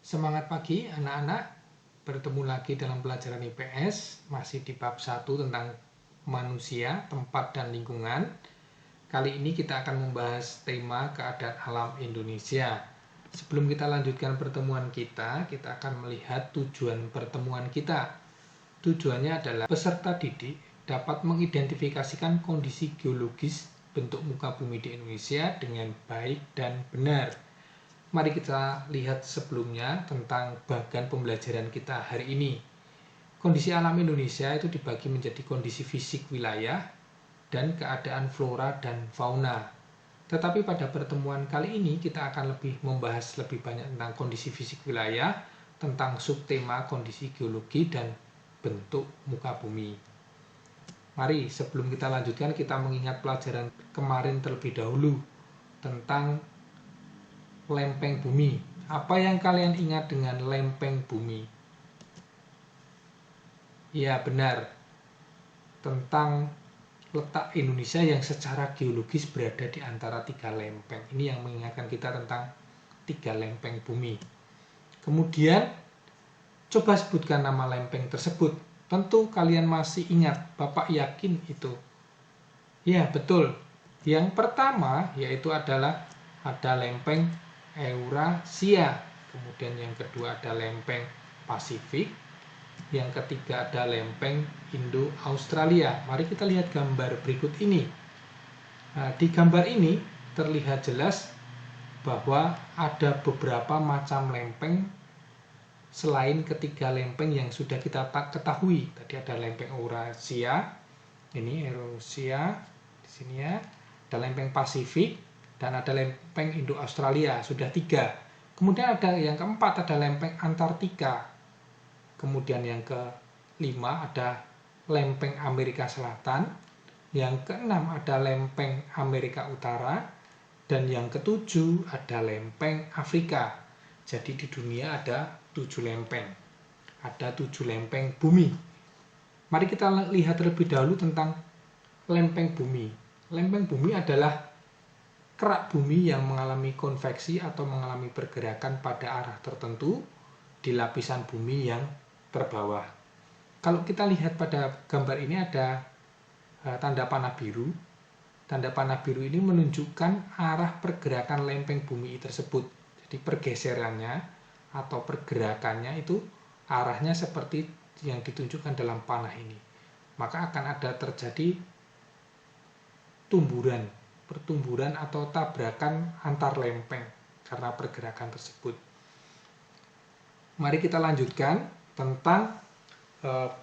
Semangat pagi anak-anak, bertemu lagi dalam pelajaran IPS, masih di bab 1 tentang manusia, tempat dan lingkungan. Kali ini kita akan membahas tema keadaan alam Indonesia. Sebelum kita lanjutkan pertemuan kita akan melihat tujuan pertemuan kita. Tujuannya adalah peserta didik dapat mengidentifikasikan kondisi geologis bentuk muka bumi di Indonesia dengan baik dan benar. Mari kita lihat sebelumnya tentang bagian pembelajaran kita hari ini. Kondisi alam Indonesia itu dibagi menjadi kondisi fisik wilayah dan keadaan flora dan fauna. Tetapi pada pertemuan kali ini kita akan lebih membahas lebih banyak tentang kondisi fisik wilayah, tentang subtema kondisi geologi dan bentuk muka bumi. Mari sebelum kita lanjutkan kita mengingat pelajaran kemarin terlebih dahulu tentang lempeng bumi. Apa yang kalian ingat dengan lempeng bumi? Ya benar, tentang letak Indonesia yang secara geologis berada di antara 3 lempeng. Ini yang mengingatkan kita tentang 3 lempeng bumi. Kemudian, coba sebutkan nama lempeng tersebut. Tentu kalian masih ingat, Bapak yakin itu. Ya betul, yang pertama yaitu adalah ada lempeng Eurasia, kemudian yang kedua ada lempeng Pasifik, yang ketiga ada lempeng Indo-Australia. Mari kita lihat gambar berikut ini. Nah, di gambar ini terlihat jelas bahwa ada beberapa macam lempeng selain ketiga lempeng yang sudah kita ketahui. Tadi ada lempeng Eurasia, ini Eurasia di sini ya, ada lempeng Pasifik, dan ada lempeng Indo-Australia, sudah 3. Kemudian ada yang keempat, ada lempeng Antartika. Kemudian yang kelima ada lempeng Amerika Selatan. Yang keenam ada lempeng Amerika Utara. Dan yang ketujuh ada lempeng Afrika. Jadi di dunia ada 7 lempeng. Ada 7 lempeng bumi. Mari kita lihat terlebih dahulu tentang lempeng bumi. Lempeng bumi adalah kerak bumi yang mengalami konveksi atau mengalami pergerakan pada arah tertentu di lapisan bumi yang terbawah. Kalau kita lihat pada gambar ini ada tanda panah biru. Tanda panah biru ini menunjukkan arah pergerakan lempeng bumi tersebut. Jadi pergeserannya atau pergerakannya itu arahnya seperti yang ditunjukkan dalam panah ini. Maka akan ada terjadi pertumburan atau tabrakan antar lempeng karena pergerakan tersebut. Mari kita lanjutkan tentang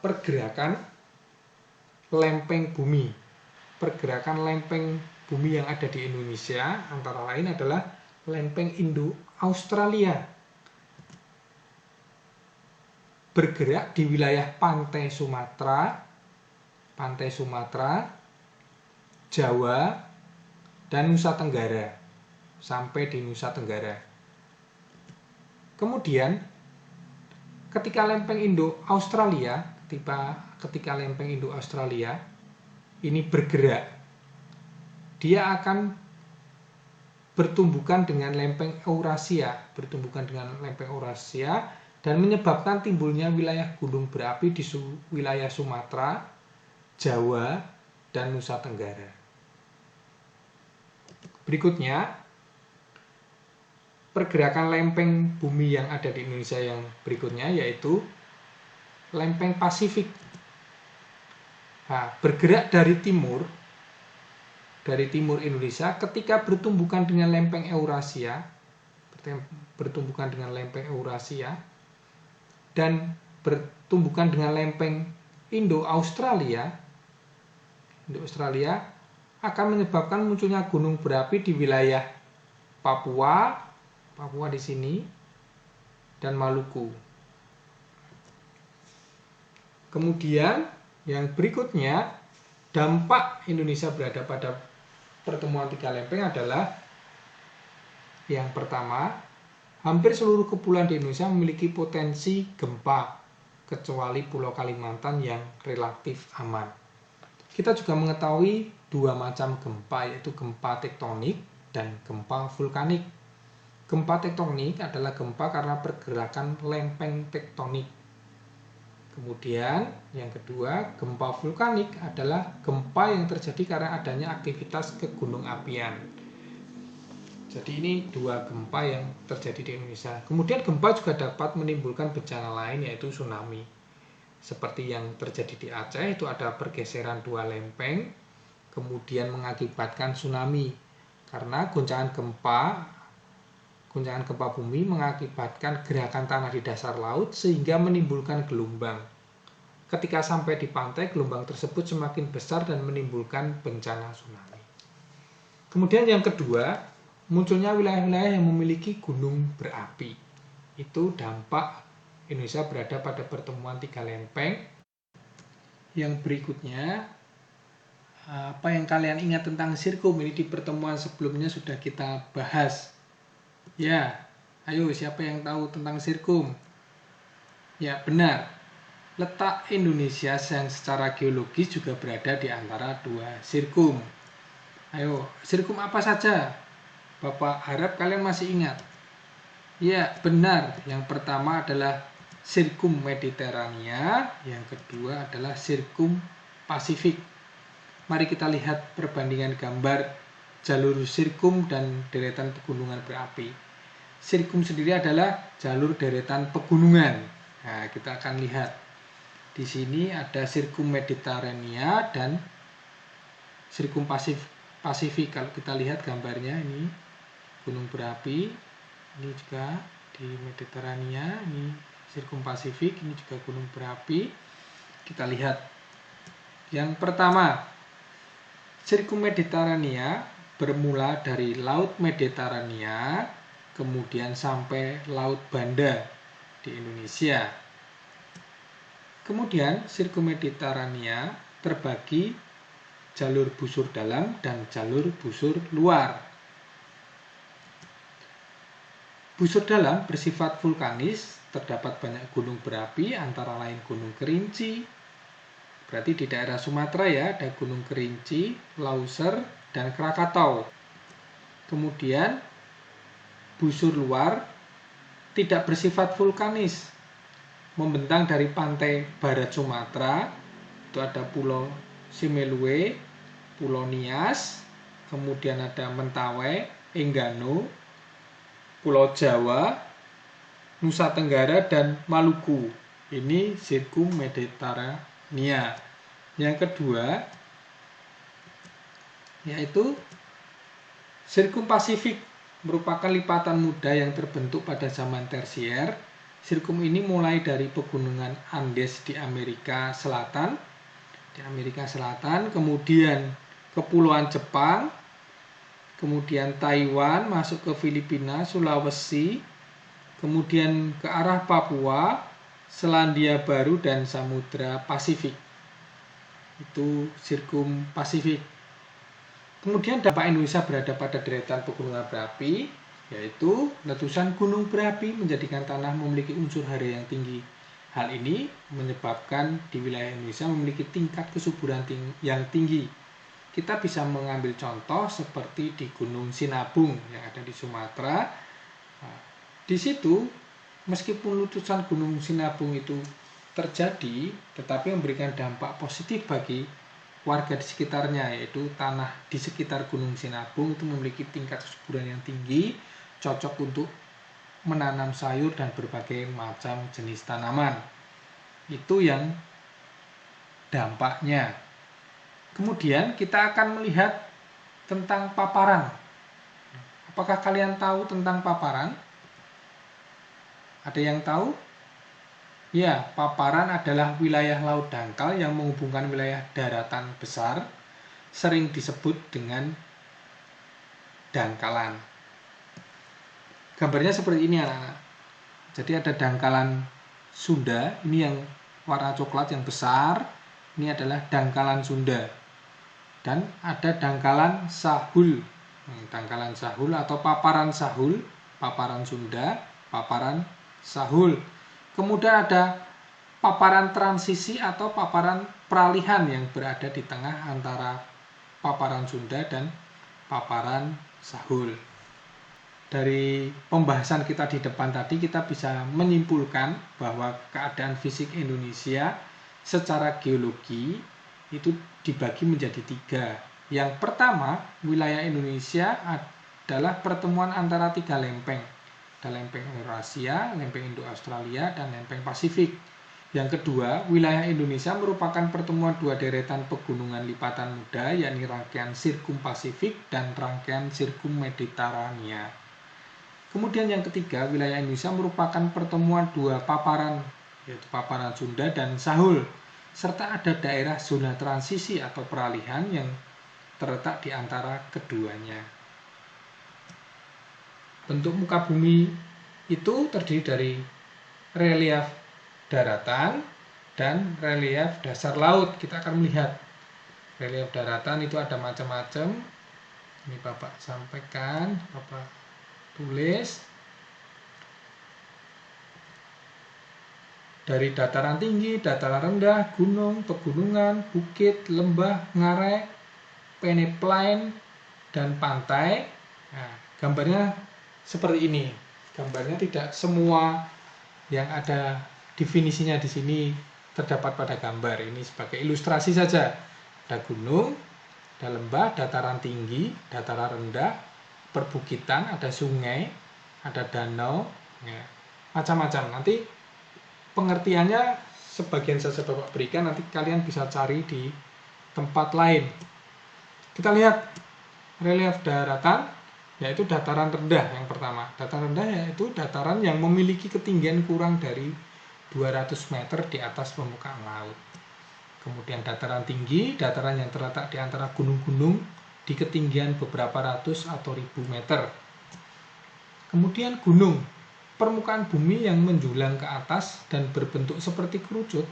pergerakan lempeng bumi. Pergerakan lempeng bumi yang ada di Indonesia antara lain adalah lempeng Indo-Australia. Bergerak di wilayah pantai Sumatera, Jawa, dan Nusa Tenggara, sampai di Nusa Tenggara. Kemudian, ketika lempeng Indo-Australia ini bergerak, dia akan bertumbukan dengan lempeng Eurasia, dan menyebabkan timbulnya wilayah gunung berapi di wilayah Sumatera, Jawa, dan Nusa Tenggara. Berikutnya, pergerakan lempeng bumi yang ada di Indonesia yang berikutnya yaitu lempeng Pasifik. Nah, bergerak dari timur Indonesia ketika bertumbukan dengan lempeng Eurasia, dan bertumbukan dengan lempeng Indo-Australia akan menyebabkan munculnya gunung berapi di wilayah Papua di sini, dan Maluku. Kemudian yang berikutnya, dampak Indonesia berada pada pertemuan 3 lempeng adalah yang pertama, hampir seluruh kepulauan di Indonesia memiliki potensi gempa, kecuali Pulau Kalimantan yang relatif aman. Kita juga mengetahui 2 macam gempa, yaitu gempa tektonik dan gempa vulkanik. Gempa tektonik adalah gempa karena pergerakan lempeng tektonik. Kemudian yang kedua, gempa vulkanik adalah gempa yang terjadi karena adanya aktivitas kegunung apian. Jadi ini dua gempa yang terjadi di Indonesia. Kemudian gempa juga dapat menimbulkan bencana lain, yaitu tsunami. Seperti yang terjadi di Aceh, itu ada pergeseran dua lempeng, kemudian mengakibatkan tsunami. Karena goncangan gempa bumi mengakibatkan gerakan tanah di dasar laut sehingga menimbulkan gelombang. Ketika sampai di pantai, gelombang tersebut semakin besar dan menimbulkan bencana tsunami. Kemudian yang kedua, munculnya wilayah-wilayah yang memiliki gunung berapi. Itu dampak Indonesia berada pada pertemuan tiga lempeng. Yang berikutnya, apa yang kalian ingat tentang sirkum? Ini di pertemuan sebelumnya sudah kita bahas. Ya, ayo siapa yang tahu tentang sirkum? Ya, benar. Letak Indonesia yang secara geologis juga berada di antara dua sirkum. Ayo, sirkum apa saja? Bapak harap kalian masih ingat. Ya, benar. Yang pertama adalah sirkum Mediterania, yang kedua adalah sirkum Pasifik. Mari kita lihat perbandingan gambar jalur sirkum dan deretan pegunungan berapi. Sirkum sendiri adalah jalur deretan pegunungan. Nah, kita akan lihat. Di sini ada sirkum Mediterania dan sirkum Pasifik. Kalau kita lihat gambarnya ini gunung berapi, ini juga di Mediterania, ini sirkum Pasifik, ini juga gunung berapi. Kita lihat. Yang pertama, sirkum Mediterania bermula dari Laut Mediterania, kemudian sampai Laut Banda di Indonesia. Kemudian sirkum Mediterania terbagi jalur busur dalam dan jalur busur luar. Busur dalam bersifat vulkanis, terdapat banyak gunung berapi, antara lain Gunung Kerinci. Berarti di daerah Sumatera ya, ada Gunung Kerinci, Lauser, dan Krakatau. Kemudian busur luar tidak bersifat vulkanis, membentang dari pantai barat Sumatera, itu ada Pulau Simeluwe, Pulau Nias, kemudian ada Mentawai, Enggano, Pulau Jawa, Nusa Tenggara, dan Maluku. Ini sirkum Mediterania. Yang kedua, yaitu sirkum Pasifik, merupakan lipatan muda yang terbentuk pada zaman tersier. Sirkum ini mulai dari pegunungan Andes di Amerika Selatan, kemudian Kepulauan Jepang, kemudian Taiwan, masuk ke Filipina, Sulawesi, kemudian ke arah Papua, Selandia Baru, dan Samudra Pasifik. Itu sirkum Pasifik. Kemudian dampak Indonesia berada pada deretan pegunungan berapi, yaitu letusan gunung berapi menjadikan tanah memiliki unsur hara yang tinggi. Hal ini menyebabkan di wilayah Indonesia memiliki tingkat kesuburan yang tinggi. Kita bisa mengambil contoh seperti di Gunung Sinabung yang ada di Sumatera. Di situ, meskipun letusan Gunung Sinabung itu terjadi, tetapi memberikan dampak positif bagi warga di sekitarnya, yaitu tanah di sekitar Gunung Sinabung itu memiliki tingkat kesuburan yang tinggi, cocok untuk menanam sayur dan berbagai macam jenis tanaman. Itu yang dampaknya. Kemudian kita akan melihat tentang paparan. Apakah kalian tahu tentang paparan? Ada yang tahu? Ya, paparan adalah wilayah laut dangkal yang menghubungkan wilayah daratan besar, sering disebut dengan dangkalan. Gambarnya seperti ini anak-anak. Jadi ada dangkalan Sunda, ini yang warna coklat yang besar, ini adalah dangkalan Sunda. Dan ada dangkalan Sahul, dangkalan Sahul atau paparan Sahul, paparan Sunda, paparan Sahul. Kemudian ada paparan transisi atau paparan peralihan yang berada di tengah antara paparan Sunda dan paparan Sahul. dari pembahasan kita di depan tadi kita bisa menyimpulkan bahwa keadaan fisik Indonesia secara geologi itu dibagi menjadi 3. Yang pertama, wilayah Indonesia adalah pertemuan antara 3 lempeng. Ada lempeng Eurasia, lempeng Indo-Australia, dan lempeng Pasifik. Yang kedua, wilayah Indonesia merupakan pertemuan 2 deretan pegunungan lipatan muda, yakni rangkaian Sirkum Pasifik dan rangkaian Sirkum Mediterania. Kemudian yang ketiga, wilayah Indonesia merupakan pertemuan 2 paparan, yaitu paparan Sunda dan Sahul, serta ada daerah zona transisi atau peralihan yang terletak di antara keduanya. Bentuk muka bumi itu terdiri dari relief daratan dan relief dasar laut. Kita akan melihat relief daratan itu ada macam-macam. Ini Bapak sampaikan, Bapak tulis. Dari dataran tinggi, dataran rendah, gunung, pegunungan, bukit, lembah, ngarai, peneplain, dan pantai. Nah, gambarnya seperti ini. Gambarnya tidak semua yang ada definisinya di sini terdapat pada gambar. Ini sebagai ilustrasi saja. Ada gunung, ada lembah, dataran tinggi, dataran rendah, perbukitan, ada sungai, ada danau, ya, macam-macam. Nanti pengertiannya sebagian saja Bapak berikan, nanti kalian bisa cari di tempat lain. Kita lihat relief daratan, yaitu dataran rendah yang pertama. Dataran rendah yaitu dataran yang memiliki ketinggian kurang dari 200 meter di atas permukaan laut. Kemudian dataran tinggi, dataran yang terletak di antara gunung-gunung di ketinggian beberapa ratus atau ribu meter. Kemudian gunung, permukaan bumi yang menjulang ke atas dan berbentuk seperti kerucut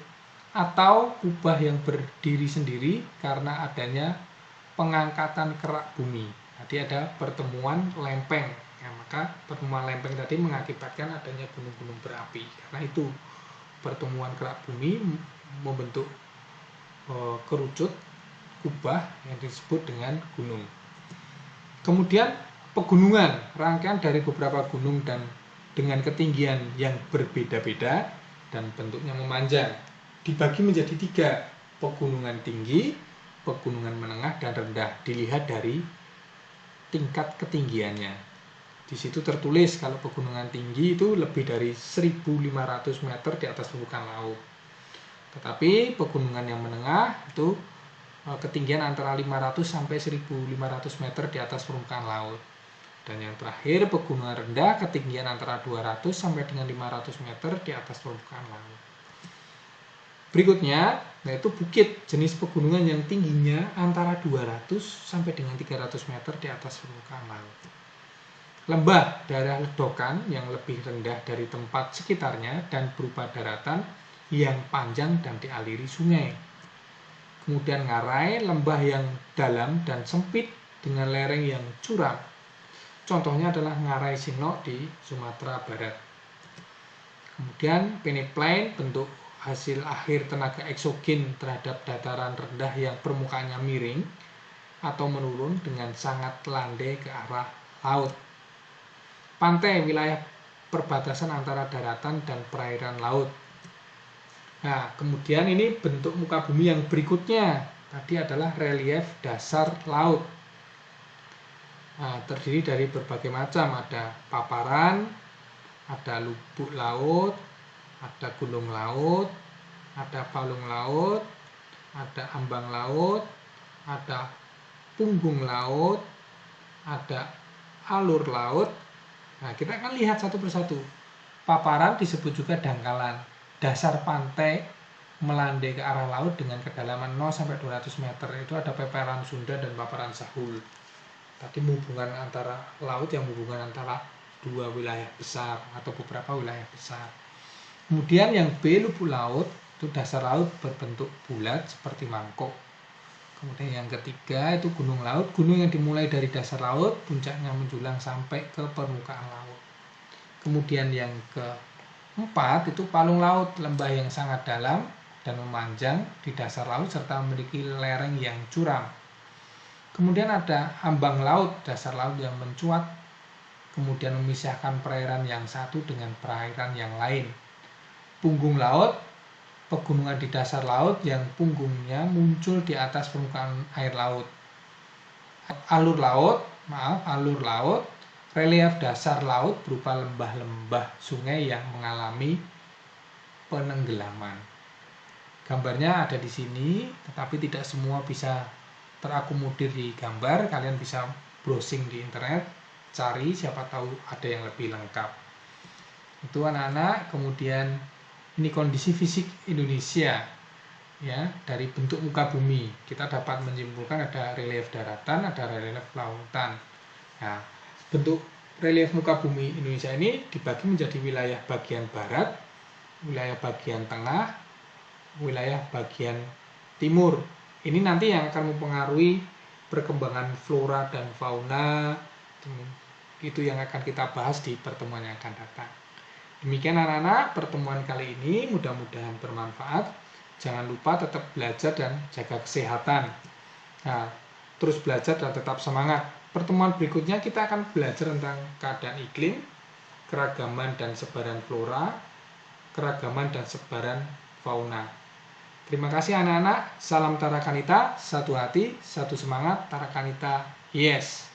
atau kubah yang berdiri sendiri karena adanya pengangkatan kerak bumi. Tadi ada pertemuan lempeng, ya, maka pertemuan lempeng tadi mengakibatkan adanya gunung-gunung berapi. Karena itu pertemuan kerak bumi membentuk kerucut kubah yang disebut dengan gunung. Kemudian pegunungan, rangkaian dari beberapa gunung dan dengan ketinggian yang berbeda-beda dan bentuknya memanjang. Dibagi menjadi 3, pegunungan tinggi, pegunungan menengah, dan rendah. Dilihat dari tingkat ketinggiannya. Di situ tertulis kalau pegunungan tinggi itu lebih dari 1.500 meter di atas permukaan laut. Tetapi pegunungan yang menengah itu ketinggian antara 500 sampai 1.500 meter di atas permukaan laut. Dan yang terakhir, pegunungan rendah ketinggian antara 200 sampai dengan 500 meter di atas permukaan laut. Berikutnya, yaitu bukit, jenis pegunungan yang tingginya antara 200 sampai dengan 300 meter di atas permukaan laut. Lembah, daerah ledokan yang lebih rendah dari tempat sekitarnya dan berupa daratan yang panjang dan dialiri sungai. Kemudian ngarai, lembah yang dalam dan sempit dengan lereng yang curam. Contohnya adalah Ngarai Sinok di Sumatera Barat. Kemudian peneplain, bentuk hasil akhir tenaga eksogen terhadap dataran rendah yang permukaannya miring atau menurun dengan sangat landai ke arah laut. Pantai, wilayah perbatasan antara daratan dan perairan laut. Nah, kemudian ini bentuk muka bumi yang berikutnya. Tadi adalah relief dasar laut. Nah, terdiri dari berbagai macam, ada paparan, ada lubuk laut, ada gunung laut, ada palung laut, ada ambang laut, ada punggung laut, ada alur laut. Nah, kita akan lihat satu persatu. Paparan disebut juga dangkalan. Dasar pantai melandai ke arah laut dengan kedalaman 0 sampai 200 meter. Itu ada paparan Sunda dan paparan Sahul. Tadi hubungan antara laut yang hubungan antara dua wilayah besar atau beberapa wilayah besar. Kemudian yang B, lubuk laut, itu dasar laut berbentuk bulat seperti mangkok. Kemudian yang ketiga itu gunung laut, gunung yang dimulai dari dasar laut, puncaknya menjulang sampai ke permukaan laut. Kemudian yang keempat itu palung laut, lembah yang sangat dalam dan memanjang di dasar laut serta memiliki lereng yang curam. Kemudian ada ambang laut, dasar laut yang mencuat kemudian memisahkan perairan yang satu dengan perairan yang lain. Punggung laut, pegunungan di dasar laut yang punggungnya muncul di atas permukaan air laut. Alur laut, relief dasar laut berupa lembah-lembah sungai yang mengalami penenggelaman. Gambarnya ada di sini, tetapi tidak semua bisa terakomodir di gambar. Kalian bisa browsing di internet, cari, siapa tahu ada yang lebih lengkap. Itu anak-anak. Kemudian ini kondisi fisik Indonesia, ya, dari bentuk muka bumi kita dapat menyimpulkan ada relief daratan, ada relief lautan. Nah, bentuk relief muka bumi Indonesia ini dibagi menjadi wilayah bagian barat, wilayah bagian tengah, wilayah bagian timur. Ini nanti yang akan mempengaruhi perkembangan flora dan fauna. Itu yang akan kita bahas di pertemuan yang akan datang. Demikian anak-anak, pertemuan kali ini mudah-mudahan bermanfaat. Jangan lupa tetap belajar dan jaga kesehatan. Nah, terus belajar dan tetap semangat. Pertemuan berikutnya kita akan belajar tentang keadaan iklim, keragaman dan sebaran flora, keragaman dan sebaran fauna. Terima kasih anak-anak. Salam Tarakanita, satu hati, satu semangat. Tarakanita, yes.